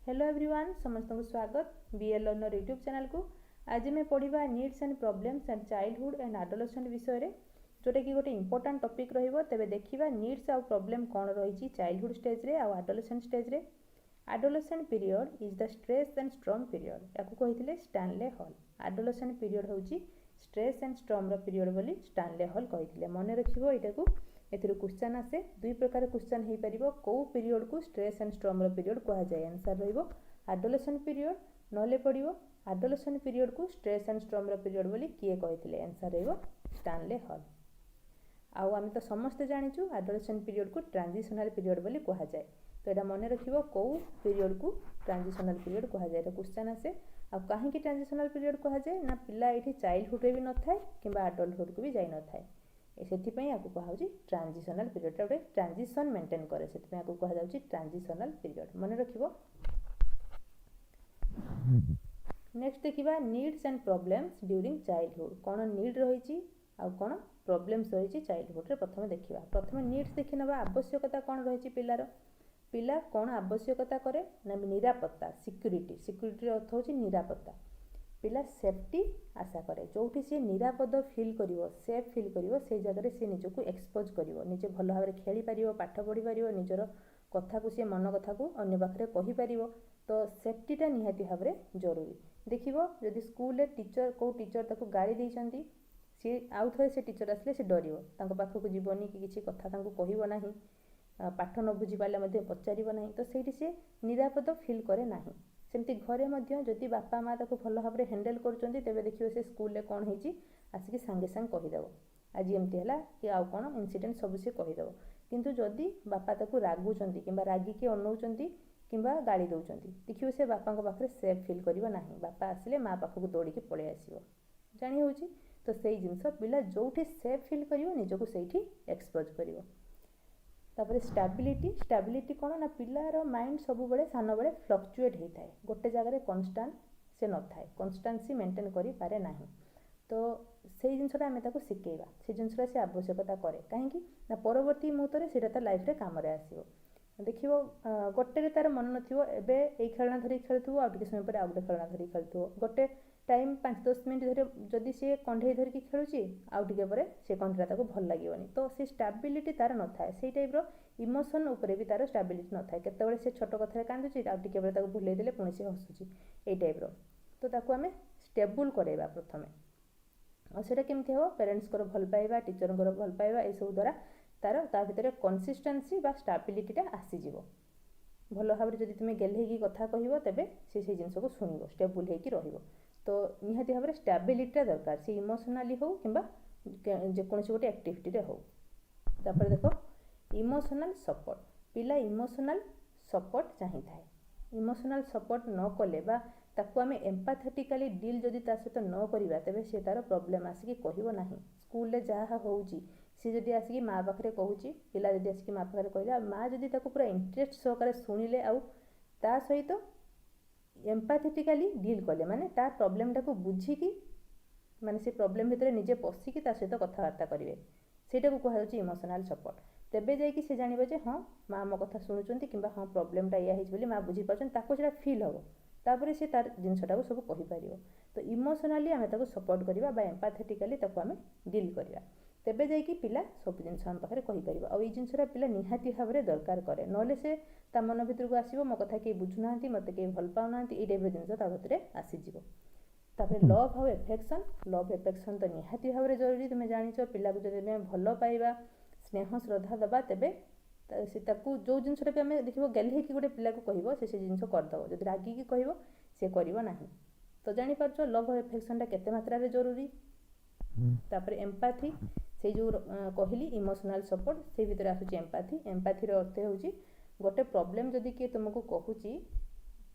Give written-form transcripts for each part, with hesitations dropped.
Hello everyone, समस्त को स्वागत बीए लर्नर यूट्यूब चैनल को। आज मैं पढ़ा needs and problems and childhood and adolescent विषय रे, जोटा कि गोटे इंपोर्टेंट टॉपिक रहिबो। तबे देखिबा नीड्स आ प्रॉब्लम कोन रहिछि चाइल्डहुड स्टेज रे आ एडोलेसेंट स्टेज रे। Adolescent period is the stress and storm period. याकू कहिथिले स्टैनले हॉल। एडोलेसेंट पीरियड होउछि स्ट्रेस एंड स्ट्रॉम रो पीरियड बोली स्टैनले हॉल कहिथिले। मने रखिबो एटाकू। एथिरो क्वेश्चन आसे दुई प्रकार क्वेश्चन हे परिबो। को पीरियड को स्ट्रेस एंड स्ट्रॉम रो पीरियड कहा जाय। आंसर रहिबो एडोलेसेंट पीरियड। नले पड़िबो एडोलेसेंट पीरियड को स्ट्रेस एंड स्ट्रॉम रो पीरियड बोली किए कहिथिले। आंसर रहिबो स्टैनले हॉल। आउ आमे तो समस्त जानिछु एडोलेसेंट पीरियड को ट्रांजिशनल पीरियड बोली कहा जाय। तो एटा मने रखिबो को पीरियड को ट्रांजिशनल पीरियड कहा जाय। तो क्वेश्चन आसे आ काहे कि ट्रांजिशनल पीरियड कहा जाय ना पिला एठी चाइल्डहुड रे भी न थाए किबा एडल्टहुड को भी जाय न थाए। सेति पई आकु कहा होची ट्रांजिशनल पीरियड। टा ट्रांजिशन मेंटेन करे, सेति पई आकु कहा जाउची ट्रांजिशनल पीरियड। मने रखिबो। नेक्स्ट देखिबा needs and problems during childhood. कोन नीड रहिची आ कोन प्रॉब्लम्स रहिची चाइल्डहुड रे। प्रथमे देखिबा। प्रथमे नीड्स देखि नबा। आवश्यकता कोन रहिची पिलार। पिला कोन आवश्यकता करे ना निरापत्ता, सिक्युरिटी। सिक्युरिटी अर्थ होची निरापत्ता। पिला सेफ्टी आशा करे। जोठी से निरापद फील करिवो, सेफ फील करिवो, से जगह रे से निजको एक्सपोज करिवो। निजे भलो भाबरे खेली पारिवो, पाठ पढी पारिवो, निजर कथा को से मन कथा को अन्य पाखरे कहि पारिवो। तो सेफ्टीटा निहाती भाबरे जरूरी। देखिवो जदि स्कूल रे टीचर को टीचर ताको गाड़ी दैछंती, से आउ थरे से टीचर आसले से डरिवो। ताको पाखको जीवनी कि किछि कथा ताको कहिवो नाही, पाठ न बुझी पाले मध्ये पचारिवो नाही। तो सेठी से निरापद फील करे नाही। सेमती घरे मध्य जदि बापा माँ ताको भल भाबरे हैंडल करूचंती, तेबे देखियो से स्कूल रे कोन हेची आसिकी संगे संग कहि देबो आज एमती हला कि आउ कोन इंसिडेंट सब से कहि देबो। किंतु जदि बापा ताको रागुचंती किबा रागी के अनौचंती किबा गाड़ी दउचंती, देखियो से बापा को पाखरे सेफ फील करिवो नाही। बापा आसिले माँ पाखको दौड़ी के पळे आसीबो। जानि होची तो सेही जिंस पिला जोठी सेफ फील करिवो निजको सेठी एक्सपोज करिवो। तापर स्टेबिलिटी। स्टेबिलिटी कोन ना पिलार माइंड सब बळे सान बळे फ्लक्चुएट हे थाए। गोटे जगह रे कांस्टेंट से न थाए, कांस्टेंसी मेंटेन करि पारे नाही। तो सेही जिंसटा हमें ताको सिकेइबा। से जिंसटा से आवश्यकता करे काहे कि ना परवर्ती मुहूर्त रे सेटा त लाइफ रे काम रे आसीबो। देखिवो गोटे रे तार मन नथिवो, एबे एई खेलना धरि खेलथुवो, आ टिके समय पर आ गोटे खेलना धरि खेलथुवो। गोटे टाइम 5-10 मिनिट धरे जदि से कंढे धरि कि खेलुची, आ टिके परे से कंढेरा ताको भल लागिवनी। तो से स्टेबिलिटी तार न थाए। सेही टाइप रो इमोशन ऊपर भी तार स्टेबिलिटी न थाए। केतेबेले से छोट कथा रे कांदुची, आ टिके परे ताको भुलेइ देले पुणी से हसुची, एई टाइप रो। तो ताको हमें स्टेबल करेबा प्रथमे। आ सेटा केमथि हो, पेरेंट्स को भल पाइबा, टीचर को भल पाइबा, ए सब द्वारा तार ता भितरे कंसिस्टेंसी बा स्टेबिलिटी टा आसी जिवो। भल भाबरे जदि तुमे गेल्हे की कथा कहिवो, तेबे से जिंस को सुनिवो, स्टेबल हेकी रहिवो। तो निहाती भाबरे स्टेबिलिटी दरकार, से इमोशनली हो किंबा जे कोनसी गोटे एक्टिविटी रे हो। तापर देखो इमोशनल सपोर्ट। पिला इमोशनल सपोर्ट चाहि थाए। इमोशनल सपोर्ट न कले बा ताकू आमे एम्पैथेटिकली डील जदि ता सहित न करिबा, तेबे से तार प्रॉब्लम आसी कि कहिवो नाही। स्कूल रे जाहा होउची से जदि आसी माँ पाखरे कहूची, पिला जदि आसी माँ पाखरे कहला, माँ जदि ताकू पूरा इंटरेस्ट सहकारे सुनिले आउ ता सहित एम्पैथेटिकली डील कले, माने ता प्रॉब्लम टाकू बुझिकी, माने से प्रॉब्लम भितरे निजे पसिकी ता सहित कथबार्ता करिवे, सेटा को कहा जाउची इमोशनल सपोर्ट। तेबे जाई कि से जानिबो जे हां माँ मो कथा सुनुचंती किबा हां प्रॉब्लम टा या हिज बोली माँ बुझी पाछन, ताको सेटा फील हो। तापरे से तार जिंसटा को सब कहि पारिबो। तो इमोशनली हमें ताको सपोर्ट करिबा बा एम्पैथेटिकली ताको हमें डील करिबा, तेबे जाई कि पिला सब जिंस हम पाखरे कहि पारिबो। आ ई जिंसरा पिला निहाती भाबरे दरकार करे, नले से ता मन भितर को आसीबो मो कथा के बुझु नांती, मते के भल पाउ नांती, ई टाइप जिंस ता भितरे आसी जिवो। तापर लव और एफेक्शन। लव एफेक्शन तो निहाती भाबरे जरूरी। तुमे जानिचो पिला को जदि हम भल पाइबा, स्नेह श्रद्धा दबा, तेबे से ताकू जो जिनसटा भी आमे देखिबो गेल्हे कि गोटे पिला को कहिबो, से जिंस कर दबो। जदि रागी की कहिबो से करिवो नाही। तो जानि पारछो लव और एफेक्शन टा केते मात्रा रे जरूरी। तापर एम्पैथी, से जो कहली इमोशनल सपोर्ट, से भितर आसुची एम्पैथी। एम्पैथी रो अर्थ होउची गोटे प्रॉब्लम जदि के तुमको कहूची,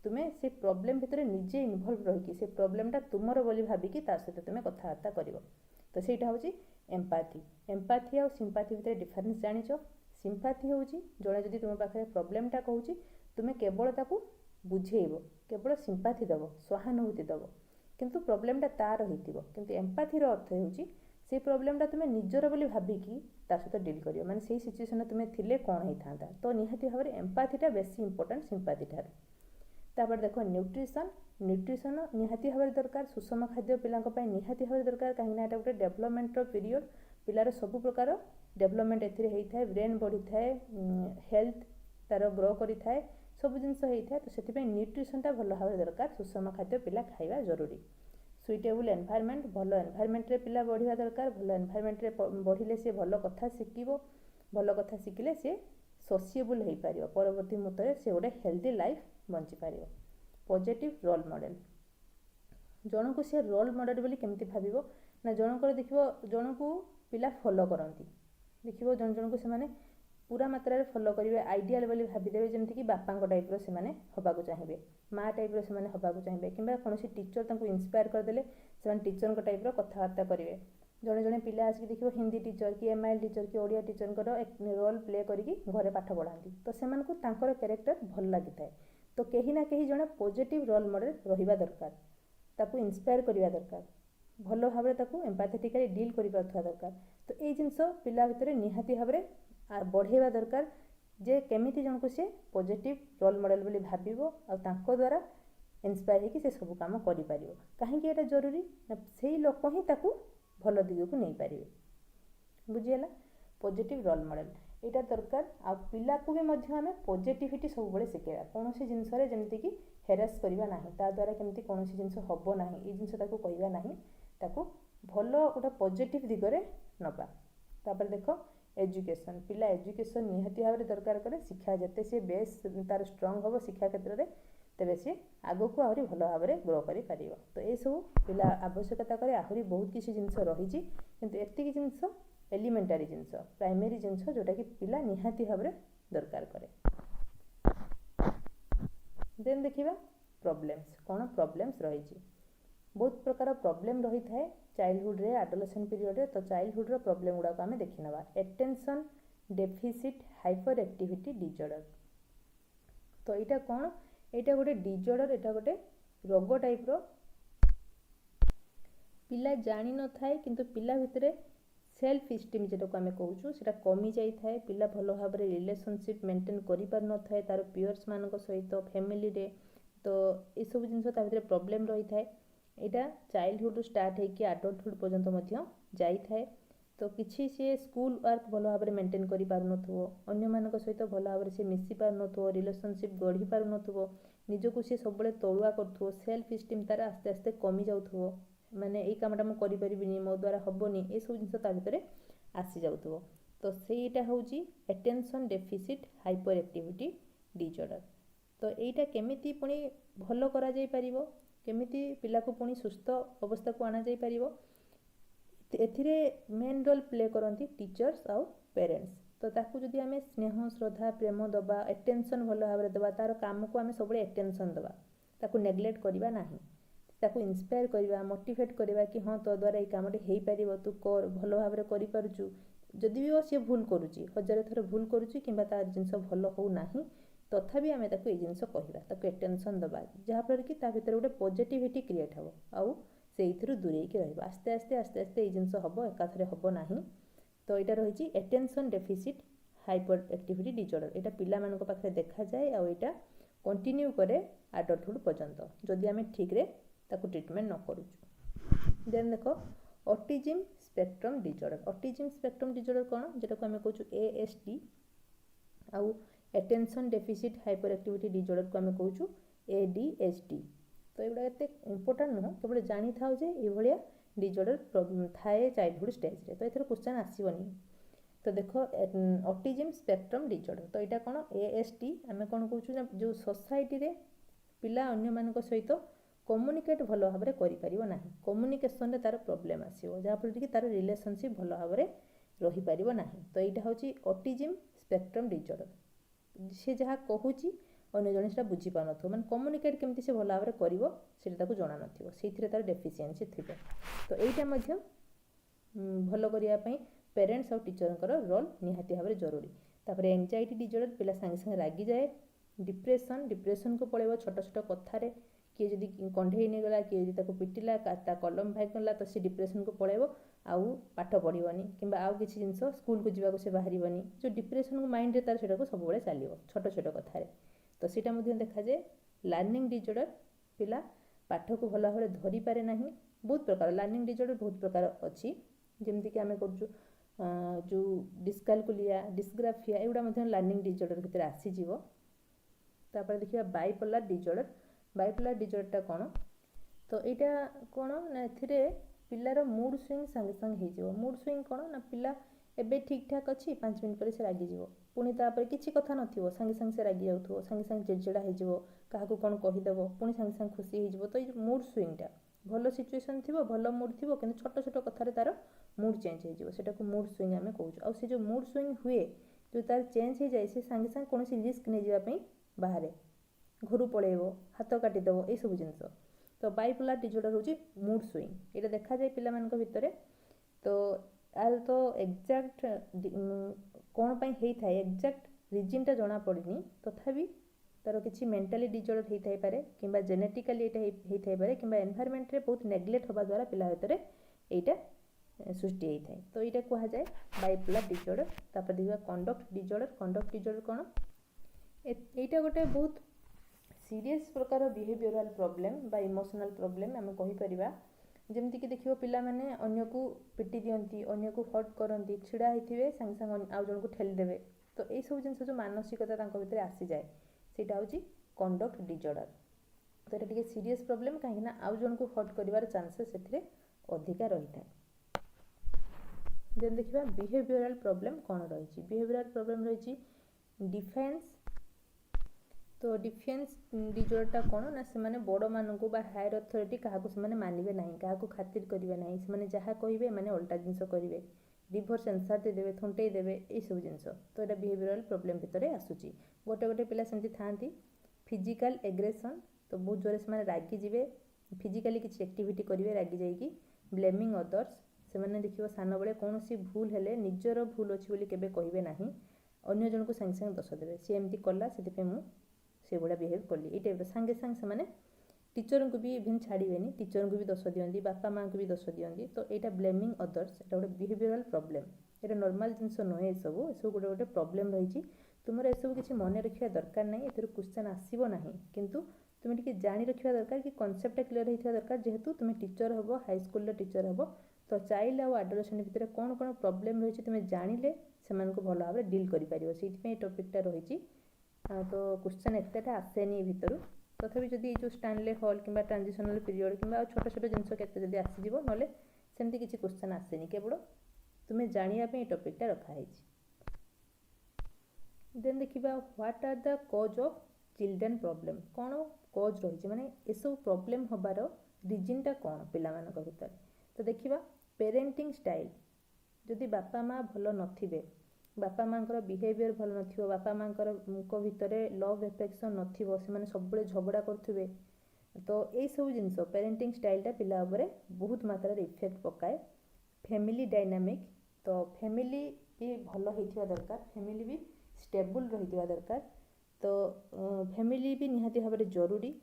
तुमे से प्रॉब्लम भितर निजे इन्वॉल्व रहिकी से प्रॉब्लम टा तुमरो बोली भाबिकी ता सहित तुमे कथबार्ता करिवो। तो सेटा होउची एम्पैथी। एम्पैथी और सिंपैथी भितर डिफरेंस जानिचो। सिंपैथी होउची जणे जदि तुम पाखरे प्रॉब्लम टा कहूची, तुमे केवल ताकू बुझेइबो, केवल सिंपैथी दबो, सहानुभूति दबो, किंतु प्रॉब्लम टा तार होइतिबो। किंतु एम्पैथी रो अर्थ होउची से प्रॉब्लम टा तुमे निजर बोली भाबिकी ता सहित डील करियो, माने सेही सिचुएशन तुमे थिले कोन हेइ थांता। तो निहाती भाबरे एम्पैथी टा बेसी इंपोर्टेंट सिंपैथी ठार। तापर देख न्यूट्रिशन न्यूट्रिशन निहाती भाव दरकार सुषम खाद्य पिला निहाती भाव दरकार कहीं एटा गोटे डेभलपमेंटर पीरियड पिलार सब प्रकार डेभलपमेंट एथिरे होइथाय ब्रेन बढ़ी थाए हेल्थ तार ग्रो करि थाए सब जिनस होइथाय तो सेति न्यूट्रिशनटा भल भाव दरकार सुषम खाद्य पिला खाइबा जरूरी सुइटेबल एनवायरनमेंट भल एनवायरनमेंट रे पिला बढ़िया दरकार भल एनवायरनमेंट रे बढ़िले से भल कथा शिखिबो भल कथा शिखिले से सोशिएबल हो पार परवर्ती मुहूर्त से गोटे हेल्दी लाइफ बंची पार पॉजिटिव रोल मॉडल जन को सी रोल मॉडल बोली केमती भाविबो ना जनकर देखिबो जन को पिला फॉलो करंती देखिबो जन जन को से माने पूरा मात्रा रे फॉलो करिवे आइडियल बोली भाबिदेबे जेमति कि बापांको टाइप रो से माने हबाकू चाहिबे माँ टाइप रो से माने हबाकू चाहिबे किंबा कोनोसी टीचर तांको इंस्पायर कर देले से माने टीचर को टाइप रो कथावार्ता करिवे जड़े जड़े पिला आसिक देखिए हिंदी टीचर कि एमआईएल टीचर कि ओडिया टीचर रोल प्ले करके घरे पाठ पढ़ाती तो से कैरेक्टर भल लगी था तो कहीं ना कहीं जड़े पॉजिटिव रोल मॉडल रहिबा दरकार ताकू इंस्पायर करबा दरकार भल भाव एम्पैथेटिकली डील कर दरकार तो ये जिनस पिला भितर निहाती भाव बढ़ेवा दरकार जे केमिति जन को सी पॉजिटिव रोल मॉडल बोली भाबिबो आ तांको द्वारा इंस्पायर होकर से सब काम करि परिबो काहे कि एटा जरूरी से लोक ही ताकू भल दिग को नहीं पारे बुझीगला पॉजिटिव रोल मॉडल यहाँ दरकार आ पिला को भी मध्य आम पॉजिटिविटी सब बड़े शिखेगा कौन सी जिनस जमीक कि हेरास करवा ना ता द्वारा केमती कौन सी जिनस हम ना ये जिनस कहवा ना ताकू भल गोटे पॉजिटिव दिगरे नबा तापर देख एजुकेशन पिला एजुकेशन निहाती भाव दरकार करे शिक्षा जिते सी बेस तार स्ट्रंग हम शिक्षा क्षेत्र में तेरे सी आग को आहरी भल भाव में ग्रो कर तो ये सब पिला आवश्यकता करे आहरी बहुत किसी जिनस रही किंतु एतिकी जिनस एलिमेंटारी जिनस प्राइमरी जिनस जोटा कि पिला निहाती भाव में दरकार करे देन देखिबा प्रॉब्लम्स कौन प्रॉब्लम्स रही बहुत प्रकार प्रॉब्लम रही थाए चाइल्डहुड रे एडोलेसेंट पीरियड रे तो चाइल्डहुड रो प्रॉब्लम गुडा को आमे देखि नबा attention deficit hyperactivity disorder तो एटा कौन एटा गोटे डिसऑर्डर एटा गोटे रोग टाइप रो पिला जानि न थाए किंतु पिला भितरे सेल्फ एस्टीम जेटा को आमे कहूछु सेटा कमी जाई थाए पिला भलो भाव रे रिलेशनशिप मेंटेन करि पार न थाए तार पियर्स मानक सहित फैमिली रे तो ए सब जिंस ता भितरे प्रॉब्लम रही थाए एटा चाइल्डहुड स्टार्ट होइके एडल्टहुड पर्यंत मध्य जाई थाए तो किछि से स्कूल वर्क भलो भाव रे मेंटेन करि पार नथुवो अन्य मानक सहित भलो भाव रे से मिसि पार नथुवो रिलेशनशिप गढ़ी पार नथुवो निजको से सब बळे तळुआ करथुवो सेल्फ एस्टीम तार आस्ते आस्ते कमी जाउथुवो माने एई कामटा मु करि परिबिनी मो द्वारा हबोनी ए सब जिंस ता भितरे आसी जाउथुवो तो सेईटा होउची attention deficit hyperactivity disorder तो एईटा केमिति पुनी भलो करा जाई परिबो केमिति पिला को पुनी सुस्थ अवस्था को आना जाई परिबो एथिरे मेन रोल प्ले करंती टीचर्स आउ पेरेंट्स तो ताकू जदि आमे स्नेह श्रद्धा प्रेम दबा अटेंशन भलो भाव रे दबा तार काम को आमे सबले अटेंशन दबा ताकू नेग्लेक्ट करिवा नाही ताकू इंस्पायर करिवा मोटिवेट करिवा कि हां तो द्वारा ए कामटे हेई परिबो तू कर भलो भाव रे करि परछु जदि भी से भूल करूची हजार थर भूल करूची किंबा तार जिंस भलो हो नाही तथापि आमे ताकू ए जिंस कहिबा ताकू अटेंशन दबा जहा पर कि ता भीतर गोटे पॉजिटिविटी क्रिएट हबो आउ सेइथिरु दूरेई के रहबा आस्ते आस्ते ए जिंस हबो एकाथरे हबो नाही तो एटा रहिची attention deficit hyperactivity disorder एटा पिला मानको पाखरे देखा जाय आ एटा कंटिन्यू करे एडल्टहुड पर्यंत जदि आमे ठीक रे ताकू ट्रीटमेंट न करूछु देन देखो ऑटिज्म स्पेक्ट्रम डिसऑर्डर कौन जेटा को आमे कहूछु ASD आउ attention deficit hyperactivity disorder को आमे कहूछु ADHD तो एगुडा एते इंपोर्टेंट नुह केवल जानी थाउ जे ए भलिया डिसऑर्डर प्रॉब्लम थाए चाइल्डहुड स्टेज रे तो एथर क्वेश्चन आसीबनी तो देखो ऑटिज्म स्पेक्ट्रम डिसऑर्डर तो एटा कोन ASD आमे कोन कहूछु ना जो सोसाइटी रे पिला अन्य मानक सहित कम्युनिकेट भलो भाव रे करि परिबो नाही कम्युनिकेशन रे तार प्रॉब्लम आसीबो जा पर कि तार रिलेशनशिप भलो भाव रे रही परिबो नाही तो एटा होची ऑटिज्म स्पेक्ट्रम डिसऑर्डर से जहा कहूची अन्य जने सेटा बुझी पा नथो माने कम्युनिकेट केमति से भलो भाव रे करिवो सेटा ताको जणा नथिवो सेथिरे तार डेफिशिएंसी थिबो तो एटा मध्य भलो करिया पई पेरेंट्स और टीचर रोल निहाती भाव रे जरूरी तापर एंजाइटी डिसऑर्डर पिला संगे संगे रागी जाए डिप्रेशन को पळेबो छोट छोट कथा रे किए जदि कंढेई नहीं गला किए जदि ताको पिटिला ता कलम भाई गला तो से डिप्रेशन को पळेबो आउ पाठ पढ़िबनी किंबा आउ किछि जिंस स्कूल को जीवा को से बाहरिबनी जो डिप्रेशन को माइंड रे तार सेटा को सब बेले चलिबो छोट छोट कथा रे तो सेटा मध्ये देखा जाए लर्निंग डिजॉर्डर पिला पाठ को भल भाव धरी पारे ना बहुत प्रकार लर्निंग डिजॉर्डर बहुत प्रकार अच्छी जमीक आम कर जो डिस्कालकुलिया डिस्ग्राफिया एगुड़ा लर्निंग डिजॉर्डर भितर आसीज तापर देखिए बाइपोलर डिजॉर्डर बाइपोलर डिजॉर्डरटा कौन तो यहाँ कौन ना पिलार मूड स्विंग सांगे सांगे हो मूड स्विंग कौन ना पिला एबे ठीक ठाक अच्छी 5 मिनट पर से रागिज पुणी तापर किसी कथा नथिबो सांगे सांगे से रागि जाउथो सांगे सांगे चिड़चिड़ा हो क्या कौन कहीदेव पुणी सांगे सांगे खुशी हो तो ये मूड स्विंगटा भल सिचुएसन थी भल मूड थी कि छोट छोट कथार तार मूड चेंज हो मूड स्विंग आम कौच आ जो मूड स्विंग हुए जो तार चेंज हो जाए से सांगे सांगे कौन रिस्क नहीं जावाई बाहर घर पलैब हाथ काटिदेव ये सब जिनस तो बाइपोलर डिजॉर्डर हूँ मूड स्विंग ये देखा जाए पिला मानक भितर तो यार तो एक्जाक्ट कौन पाई होता है एक्जाक्ट रिजनटा जना पड़नी तथापि तार किसी मेंटाली डिजॉर्डर होता है पारे किंबा जेनेटिकली होता है पारे किंबा एनवायरनमेंट रे बहुत नेग्लेक्ट होबा द्वारा पिला भितर एटा सृष्टि होता है तो यहाँ कह जाए बाइपोलर डिजॉर्डर तापर देखा कंडक्ट डिजॉर्डर कौन यहाँ गोटे बहुत सीरियस प्रकार बिहेवियरल प्रॉब्लम बा इमोशनल प्रॉब्लम आम कहीपर जमीक देखिए पिला माने अन्य को पिटी दियंती अन्य को हर्ट करती छिड़ा होते सांगे सांगे आउ जन को ठेलीदेवे तो ये सब जिन जो मानसिकता भितर आसी जाए सेटा हूँ कंडक्ट डिजॉर्डर तो ये टे सीरीयस प्रॉब्लम कहीं आउ जन को हर्ट कर चांसेस से अधिका रही है देन देखिए बिहेवियरल प्रॉब्लम कौन रही बिहेवियरल प्रॉब्लम रही डिफेंस तो डिफेंस डिजॉर्डरटा कौन ना से बड़ मानू बा हायर अथॉरिटी क्या मानवे ना क्या खातिर करेंगे ना से जहाँ कहे मैंने उल्टा जिनस करेंगे रिभर्स आंसर देदेवे थुंटे देवे ये सब जिनस तो यहाँ बिहेवियरल प्रॉब्लम भितर आसूची गोटे गोटे पिला सेमती थांती फिजिकल एग्रेसन तो बहुत जोर से रागी जीवे फिजिकली किसी एक्टिविटी करेंगे रागी जाइए ब्लेमिंग अदर्स से मैंने देखिए सान बेले कौन भूल हेले निजर भूल अच्छी बोली केबे कहिबे नाही अन्य जन को सांगे सांगे दोष देवे सी एमती कला से मुझे भाया बिहेव कली ये टाइप सांगे सांगे से टीचर को भी इभेन छाड़ेनि टीचर को भी दोष दिखती बापा माँ को भी दोष दिखती तो यहाँ ब्लेमिंग अदर्स ये गोटे बिहेवियरल प्रॉब्लम ये नॉर्मल जिनस नुहे ये सब गोटे गोटे प्रॉब्लम रही तुम सब किसी मन रखा दरकार ना ये क्वेश्चन आसब ना किंतु तुम टे जाणी रखा दरकार कि कॉन्सेप्ट क्लीयर होता दरकार जेहेतु तुम टीचर हम हाई स्कूल टीचर हम तो चाइल्ड आउ एडोलेसेंट भितर कौन कौन प्रॉब्लम रही तुम जानिले से भल भाव डील कर से टॉपिकटा रही तो क्वेश्चन एतटा आसेनी भितर तथापि जदि जो स्टानले हॉल कि ट्रांजिशनल पीरियड कि छोट छोट जिनस के आसीज ना सेमती किसी क्वेश्चन आसेनी केवल तुम्हें जानापी टॉपिकटा रखाई देन देखा what are the cause of children problem कौन कज रही माने ये सब प्रॉब्लम हबार रिजनटा कौन पिला मानक भितर तो देखिबा पेरेंटिंग स्टाइल जदि बापा माँ भल नथिबे बापा माँ बिहेवियर भल नथिबो बापा माँ भितर लव एफेक्शन नथिबो से माने सब झगड़ा करुवे तो ये सब जिनस पेरेंटिंग स्टाइलटा पिला उपरे बहुत मात्रा इफेक्ट पकाए फैमिली डायनामिक तो फैमिली भी भल होइथिबा दरकार फैमिली भी स्टेबल रहिथिबा दरकार तो फैमिली भी निहाती भाव जरूरी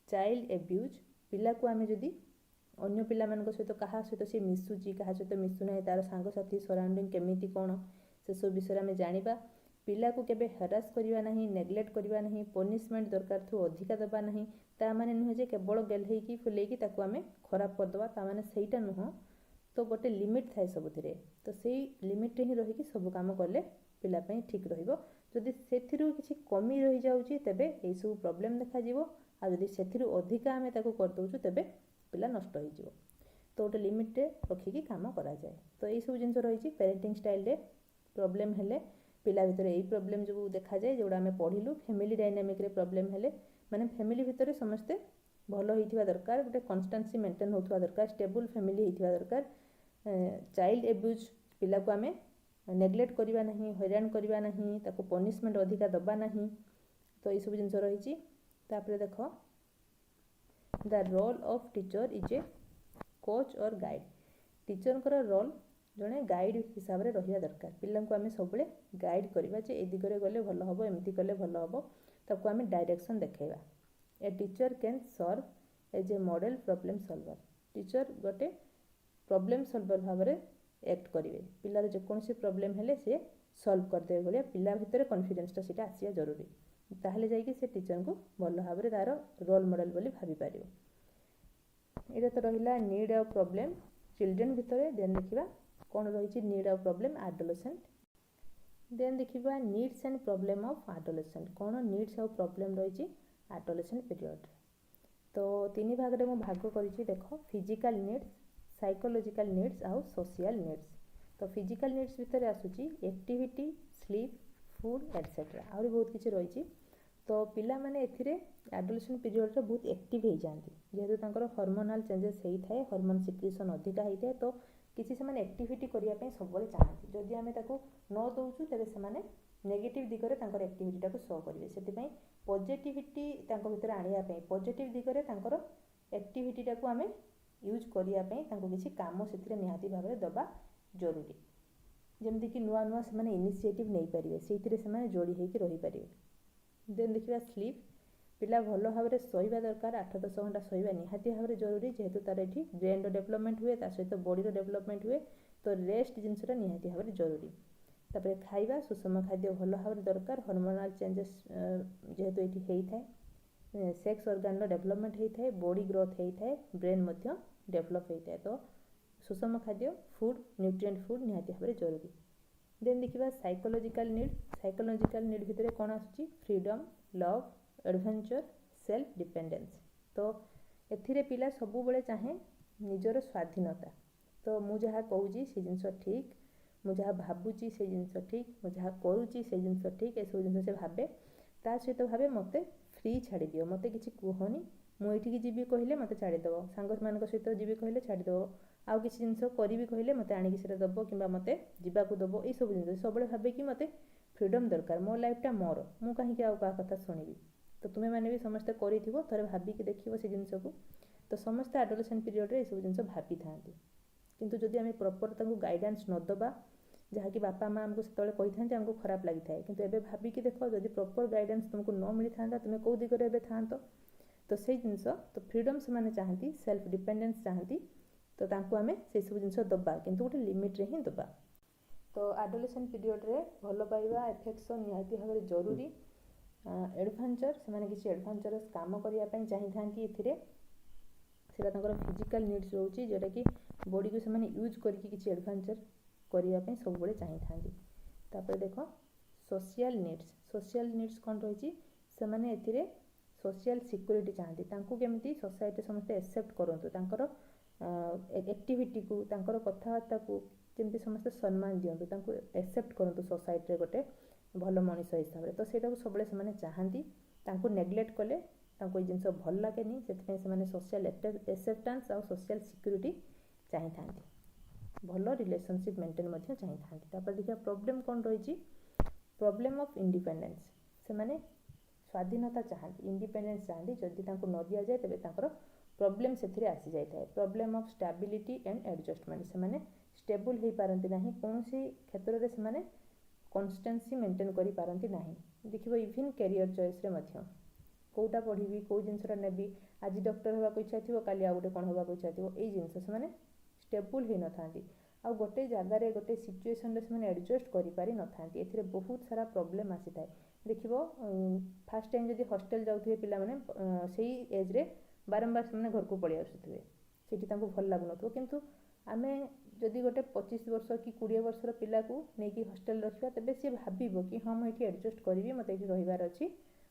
चाइल्ड एब्यूज पिला को आमे जदि अन्य पिला सहित क्या सहित सी मिसुची क्या सहित मिसुना तार सांगसाथी सराउंडिंग केमिति कौन से सब विषय में जानिबा पिला को केबे हरास करवा नहीं नेग्लेक्ट करवा नहीं पनिशमेंट दरकार थु अधिका दबा नहीं ता माने नुहे जे केवल गेल्हेकी फुलेकी ताकू आमे खराब करदबा ता माने सेटा नुह तो गोटे लिमिट थाए सबुथिरे तो सेई लिमिट रे ही रही कि सब काम कले पिला पई ठीक रहिबो जदि सेथिरु किछि कमी रही जाउची तबे ए सब प्रॉब्लम देखा जिवो आ जदि सेथिरु अधिका आमे ताकू कर दउछु तबे पिला नष्ट हो जिवो तो गोटे लिमिट रे रखिकी काम करा जाए तो ए सब जिंस रही पेरेंटिंग स्टाइल रे प्रॉब्लम हेले पिला भितर यही प्रॉब्लम जो देखा जाए जोड़ा आम पढ़िलु फैमिली डायनामिक रे प्रॉब्लम हेले माने फैमिली भितर समस्ते भल होइथिबा दरकार गोटे कन्स्टान्सी मेंटेन होथुवा दरकार स्टेबल फैमिली होइथिबा दरकार चाइल्ड एब्यूज पिला को आमे नेग्लेक्ट करवा नहीं हैरान करवा नहीं ताको पनिशमेंट अधिका दबा नहीं तो ये सब जिनस रही तापर देख the role of teacher is a coach or guide teacher role जड़े गाइड हिसाब से रहा दरकार पिला को आम सब गाइड करवा जे ए दिगरे गले भल हम एमती कले भल हम ताको आम डायरेक्शन देखा a teacher can serve as a model problem solver teacher गोटे प्रॉब्लम सॉल्वर भाव में एक्ट करेंगे पिलार जेकोसी प्रॉब्लम हेले से सॉल्व करदे भाया पिला भितर कॉन्फिडेंसटा सीटा आसिया जरूरी ताहले जाइए से टीचर को भल भाव में तार रोल मॉडल बोली भाभी पारिबो। एटा तो रहिला नीड और प्रॉब्लम चिल्ड्रेन भितर। देन देखिबा कौन रही नीड और प्रॉब्लम एडोलेसेंट। देन देखिबा needs and problem of adolescent. कौन नीड्स और प्रॉब्लम रही एडोलेसेंट पीरियड। तो तीन भाग में भाग करी देख फिजिकल नीड्स, साइकोलॉजिकल नीड्स आउ सोशल नीड्स। तो फिजिकल नीड्स भितर आसूची एक्टिविटी, स्लीप, फूड एटसेट्रा आउरी बहुत किसी रही। तो पिला माने एथिरे एडोलेसेंट पीरियड रे बहुत एक्टिव हो जाती जेहेतु तांकर हार्मोनाल चेंजेस होता है, हार्मोन सिक्रेशन अधिका होता है। तो किसी से एक्टिविटी करने सब चाहती जदि आम ताको न दौचु तेरे से नेगेटिव दिगरे तांकर एक्टिविटी को शो करेंगे। से पॉजिटिविटी भीतर आने पॉजिटिव दिगरे तांकर एक्टिविटी को आम यूज करने किसी काम से निहाती भाव में दबा जरूरी। जमती कि नुआ नुआ से इनिशिएटिव नहीं पारे से जोड़ी होकर रही पारे। देन देखिए स्लीप। पिला भल भाव में शोवा दरकार 8-10 घंटा शोवा निहाती भाव में जरूरी जेहेतु तार ये ब्रेन डेवलपमेंट हुए सहित बॉडी डेवलपमेंट हुए। तो रेस्ट जिनसा निहाती भाव में जरूरी। तापर खाइबा सुषम खाद्य भल भाव में दरकार। हार्मोनाल चेंजेस जेहेतु ये होता है, सेक्स ऑर्गन डेवलपमेंट होता है, बॉडी ग्रोथ होता है, ब्रेन डेवलप होता है। तो सुषम खाद्य फूड न्यूट्रिएंट फूड निहाती भाव में जरूरी। देन देखिबा साइकोलॉजिकल नीड। साइकोलॉजिकल नीड भितर कौन आसुची freedom, love, adventure, self dependence. तो एथिरे पिला सबु बेले चाहे निजर स्वाधीनता। तो मु जहाँ कहूँ से जिनस ठीक, मु जहाँ भावुची से जिनस ठीक, मु जहाँ करुची से जिनस ठीक, ए सब जिनस से भावे ता सहित भावे मते फ्री छाड़ी दियो, मते किसी कहनी मुझे जीवी कहले मत छाड़ीदेव, सांग मान सहित जीवी कहले छाड़ीदेव, आउ किसी जिनस करी कहले मत आणिक से दब कि मत जावाक दब। ये सब जिन सब भावे कि मत फ्रीडम दरकार, मो लाइफटा मोर, मु कहीं आउ क्या कथा शुणिबी। तो तुम्हें मैंने भी समस्ते करिथिबो थरे भाबिक देखिबो से जिनस को। तो समस्त एडोलेसेंट पीरियड रे ये सब जिनस भाबी थांती। किंतु जदि आम प्रॉपर तांको गाइडेंस न दबा जहाँकि बापा माँ आमको से कही था आमको खराब लगी था, किंतु एबे भाबिक देख जदि प्रॉपर गाइडेंस तुमको न मिली था तुम्हें कौ दिगरे एबे थांतो। तो से जिनस तो फ्रीडम से माने चाहती, सेल्फ डिपेंडेंस चाहती। तो तांको आमे से सब जिनस दबा किंतु गोटे लिमिट रे ही दबा। तो एडोलेसेंट पीरियड रे भल पाइबा एफेक्शन निहाती भाव में जरूरी। एडवेंचर से किसी एडवेंचरस काम करने चाहिए एथिरे सेटा फिजिकल नीड्स रोचे जोटा कि बॉडी को से यूज करके किसी एडवेंचर करने सब बेले चाहिए। तापर देख सोशल नीड्स। सोशल नीड्स कौन रही से सोशल सिक्योरिटी चाहती, केमती सोसाइटी समस्ते एक्सेप्ट करूँ एक्टिविटी को तांकर कथबार्ता को जमी समस्ते सम्मान दिंतु, एक्सेप्ट करूँ सोसाइटी गोटे भल मनीष हिसाब से। तो सेटा सब से चाहती नेग्लेक्ट कले जिनस भल लगे से सोशल एक्सेप्टेंस और सोशल सिक्योरिटी चाहिए, भल रिलेशनशिप मेंटेन चाहिए। देखिए प्रॉब्लम कौन रही प्रॉब्लम ऑफ इंडिपेंडेंस। से स्वाधीनता चाहती, इंडिपेंडेंस चाहती, जदि न दि जाए तेज प्रॉब्लम से आसी जाए। Problem of stability and adjustment. से स्टेबल हो पारती ना कौन क्षेत्र में से कन्सिस्टेंसी मेंटेन करि पारंती नाही। देखिबो इवन कैरियर चॉइस रे मध्य कोटा पढ़ी कौ जिनसा नेबी, आज डॉक्टर होगा इच्छा थी काली आ गोटे कौन होगा इच्छा थी, ये जिनस से स्टेबल हो ना आ गोटे जगार गोटे सिचुएसन से एडजस्ट कर पारि न था। एथिरे बहुत सारा प्रॉब्लम आसी थाए। देखिबो फास्ट टाइम जदि हॉस्टल जाउथिबे पिला माने सेही एज रे बारंबार से घर को पळि आसुथिबे, सेठी तांको भल लागुनथो। किंतु आमे जदि गोटे 25 वर्ष कि 20 वर्षर पिला को नहीं हॉस्टल रखा तेज सी भाव कि हाँ मुझे एडजस्ट करी मत ये रही अच्छी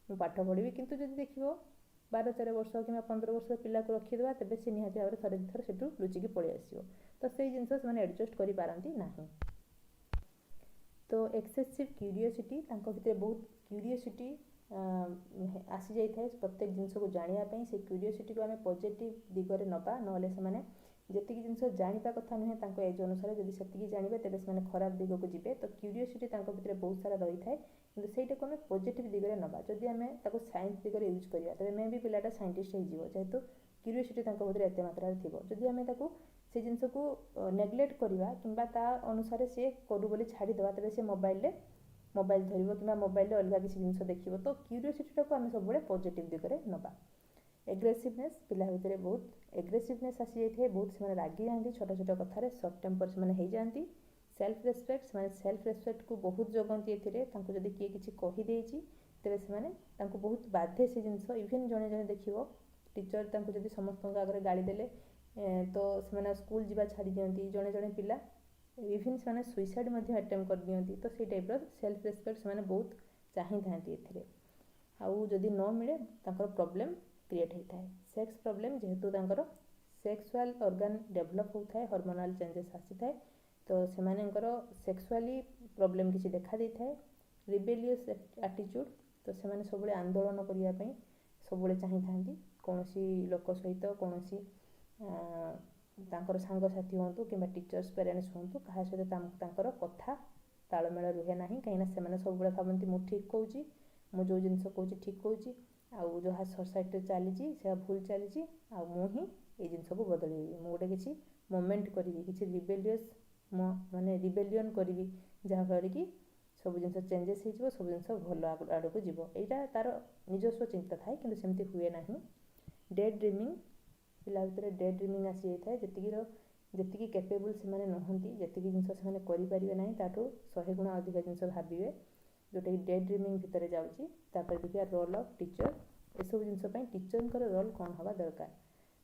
मु पाठ पढ़ी। किंतु जदि देख 12-13 वर्ष कि 15 वर्ष पिला को रखीदे तेज सी निहाती भाव में थरे दुथर से लुचिकी पलि आसो। तो से जिन से एडजस्ट कर पारती ना। तो एक्सेसिव क्यूरियोसिटी भीतर बहुत क्यूरियोसिटी आसी जाए प्रत्येक जिनस को जानापी। से क्यूरियोसिटी को आम पॉजिटिव दिगरे नबा ना जी जिनस जाना कथा नुहे एज अनुसार जब से जानवे तेज से खराब दिग को जी। तो क्यूरियोसिटी भीतर बहुत सारा रही है कि सहीटा को पॉजिटिव दिगरे नबा। जदि आम साइंस दिगरे यूज करा तेज मे भी पिलाटा साइंटिस्ट हो जेहेतु क्यूरियोसिटी भीतर एत मात्रा थी। जदि आम से जिनस को नेग्लेक्ट करवा कि अनुसार सी करू बोली छाड़ीदे तेज सी मोबाइल धरब कि मोबाइल अलग किसी जिन देखो। तो क्यूरियोसिटी को आम सब पॉजिटिव दिगरे नबा। एग्रेसिवनेस पिला भीतर बहुत एग्रेसिवनेस आसी जाए, बहुत से रागी जाती छोट छोट कथार सर्ट टेम्पर से जाती। सेल्फ रेस्पेक्ट से सेल्फ रेस्पेक्ट को बहुत जगती जदि किए किसी कहीदे तेरे से बहुत बाधे से जिनस इभेन जड़े जड़े देखिए टीचर जब समस्त आगे गाड़ी देले तो से स्कूल जावा छाड़ी दिखती जड़े जड़े पिला इभेन से सुइसाइड अटेम्प्ट कर दिखती तो से टाइप सेल्फ रेस्पेक्ट से बहुत चाही था आउ जदि न मिले प्रॉब्लम क्रिएट होता है सेक्स प्रॉब्लम जेहेतु सेक्सुअल ऑर्गन डेवलप होता है हार्मोनल चेंजेस आसी था तो से सेक्सुअली प्रॉब्लम किसी देखा दे था रिबेलियस एटीट्यूड तो से सब आंदोलन करने सब चाही था कौन लोक सहित कौन सांगसाथी हूँ कि टीचर्स पेरेन्ट्स हूँ क्या सहित कथा तालमेल रुहे ना कहीं सब भावती मुझे ठीक कहूँ मु जो जिन कहूँ ठीक कहूँ आउ जहाँ सोसाइटी चली भूल चली मुझे ये जिन को बदल मुझे किसी मोमेंट करी किसी रिबेलियस माने रिबेलियन करी जहाँफल कि सब जिन चेंजेस हो सब जिन भल आड़ को जीव यहाँ तार निजस्व चिंता थाए कि सेमती हुए ना डे ड्रीमिंग पिला भर डे ड्रीमिंग आसी जाए जी कैपेबल से नहंती जी जिन से करें ना ताठू 100 गुणा अधिक जिन भावे जोटा कि डे ड्रीमिंग भितर जाऊँगी देखिए रोल ऑफ टीचर ये सब जिन टीचर रोल कौन हवा दरकार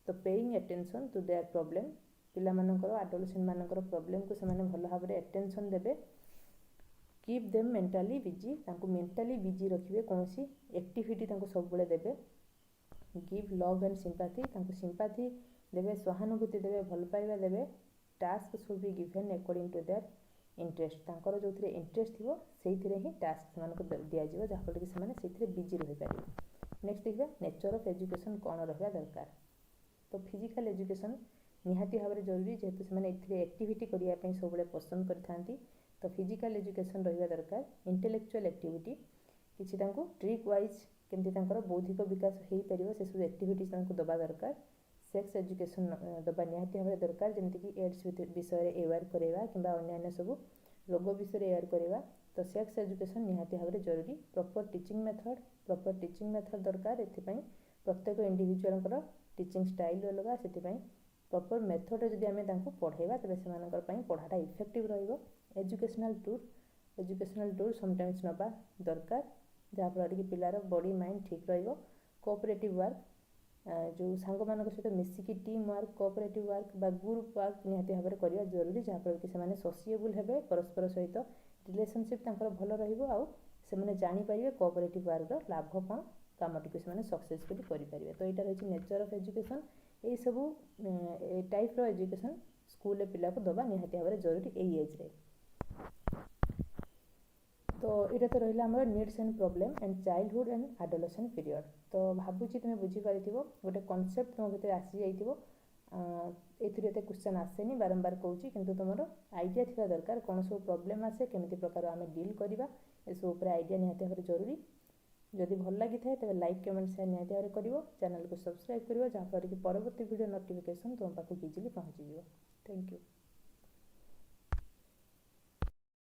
तो paying attention to their problem पिला एडोलेसेंट मानकर प्रॉब्लम को से भल भाव में अटेंशन देवे keep them mentally busy mentally busy रखिए कौन सी एक्टिविटी सब देवे give love and sympathy sympathy देवे सहानुभूति देवे भल पाइबा देवे task should be given according to their interest जो इंटरेस्ट थी से ही टास्क से दिज्व जहाँफल कि से बिजी रही पारे नेक्स्ट देखिए नेचर ऑफ एजुकेशन कौन रहा दरकार तो फिजिकल एजुकेशन निहाती भाव में जरूरी जेहेतु से एक्टिविटी करने सब पसंद करते तो फिजिकल एजुकेशन रहा दरकार इंटेलेक्चुअल एक्टिविटी किसी ट्रिक वाइज केमती बौद्धिक विकास हो पार से सब एक्टिविटीज दबा दरकार सेक्स एजुकेशन दबा निहाती भाव में दरकार जमीक एड्स विषय अवेयर करवा कि अन्य सब रोग विषय अवेयर करवा तो सेक्स एजुकेशन निहाती भाव में जरूरी प्रॉपर टीचिंग मेथड दरकार एपाई प्रत्येक इंडिविजुअल टीचिंग स्टाइल अलग से प्रॉपर मेथड जदि आम पढ़ेगा तेज से पढ़ाटा इफेक्टिव एजुकेशनल टूर समटाइम्स नवा दरकार जहाँफल कि पिलार बॉडी माइंड ठीक कोऑपरेटिव वर्क जो सांग मान सहित मिसिकी टीम वर्क कोऑपरेटिव वर्क बा ग्रुप वर्क निहाती भाव में करवा जरूरी जहाँफल कि से सोसिएबल हेबे परस्पर सहित रिलेशनशिप भल रही जापर कोऑपरेटिव वर्क लाभ कौन कामटी को सक्सेसफुली करेंगे तो यहाँ रही नेचर ऑफ एजुकेशन ये सब टाइप एजुकेशन स्कूल पिला को दबा निहाती भाव में जरूरी यही एज रे तो ये तो रहा आम needs and problem and childhood and adolescent period तो भावुची तुम बुझीपार गोटे कनसेप्ट तुम भर आसी जाइए ये क्वेश्चन आसेनी बारंबार कहूँ कि तुम आइडिया थी दरकार कौन सब प्रॉब्लम आसे केमी प्रकार आम डील करवा ये सब आइडिया निहाती भाव में जरूरी जदि भल लगी था तेज लाइक कमेंट शेयर निहाती भाव में कर चैनल को सब्सक्राइब कर जहाँफल कि परवर्ती वीडियो नोटिफिकेशन तुम पाखक इजिली पहुँची थैंक यू।